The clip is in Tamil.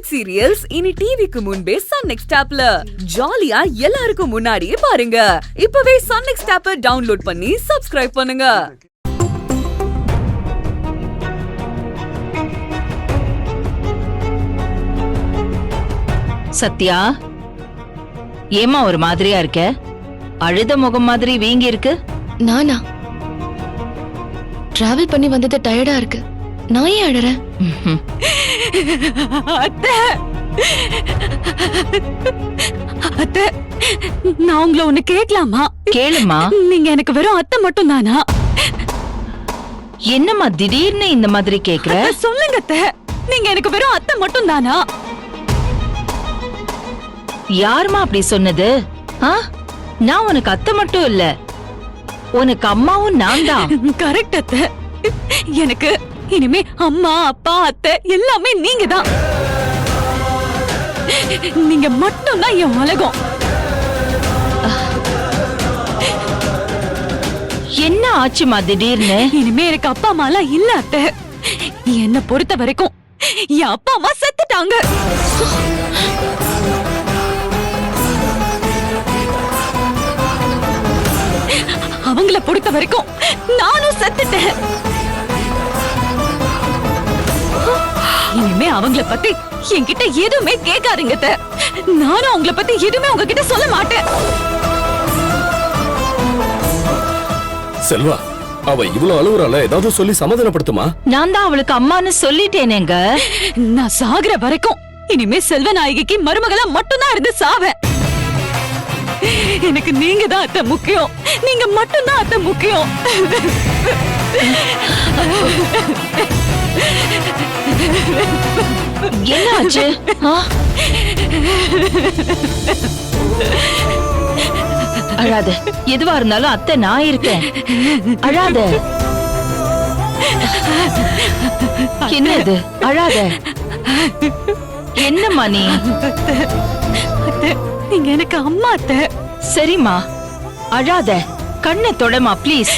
வெப் சீரியல்ஸ் இனி டிவிக்கு முன்பே சன் நெக்ஸ்ட் ஆப்ல ஜாலியா எல்லாருக்கும் முன்னாடியே பாருங்க. இப்பவே சன் நெக்ஸ்ட் ஆப்பை டவுன்லோட் பண்ணி சப்ஸ்கிரைப் பண்ணுங்க. சத்யா, ஏமா ஒரு மாதிரியா இருக்க? அழுத முகம் மாதிரி வீங்கி இருக்கு. நானா டிராவல் பண்ணி வந்தது டயர்டா இருக்கு. நான் ஏன் அழறேன்? அத்தை, நான் உங்களை ஒண்ணு கேட்கலாமா? கேளுமா. நீங்க எனக்கு வெறும் அத்தை மட்டும் தானா? என்னம்மா திடீர்னு இந்த மாதிரி கேக்குற? சொல்லுங்க அத்தை, நீங்க எனக்கு வெறும் அத்தை மட்டும் தானா? யாருமா அப்படி சொன்னது? நான் உனக்கு அத்தை மட்டும் இல்ல, உனக்கு அம்மாவும் நான் தான். கரெக்ட் அத்தை. எனக்கு இனிமே அம்மா அப்பா அத்தை எல்லாமே நீங்க தான். நீங்க மட்டும் தான் என் உலகம். என்ன ஆச்சுமா திடீர்னு? இனிமே எனக்கு அப்பா அம்மா எல்லாம் இல்ல அத்தை. என்ன பொறுத்த வரைக்கும் என் அப்பா அம்மா செத்துட்டாங்க. அவங்கள பொறுத்த வரைக்கும் நானும் செத்துட்டேன். இனிமே அவங்கள பத்தி என்கிட்ட எதுவுமே கேட்காதீங்க. நானும் அவங்கள பத்தி எதுவுமே உங்ககிட்ட சொல்ல மாட்டேன். செல்வா, அவ இவ்வளவு அழுவுறால, ஏதாவது சொல்லி சமாதானப்படுத்துமா? நான் தான் அவளுக்கு அம்மான்னு சொல்லிட்டேனேங்க. நான் சாகுற வரைக்கும் இனிமே செல்வநாயகிக்கு மருமகளா மட்டும்தான் இருந்து சாவேன். எனக்கு நீங்க தான் அத்தை முக்கியம். நீங்க மட்டும்தான் அத்தை முக்கியம். என்ன ஆச்சு? அழாத, எதுவா இருந்தாலும் அத்தை நான் இருக்கேன். அழாத. என்னது அழாத? என்னம்மா நீ? நீங்க எனக்கு அம்மா அத்தை. சரிம்மா, அழாத. கண்ணை தொடமா ப்ளீஸ்.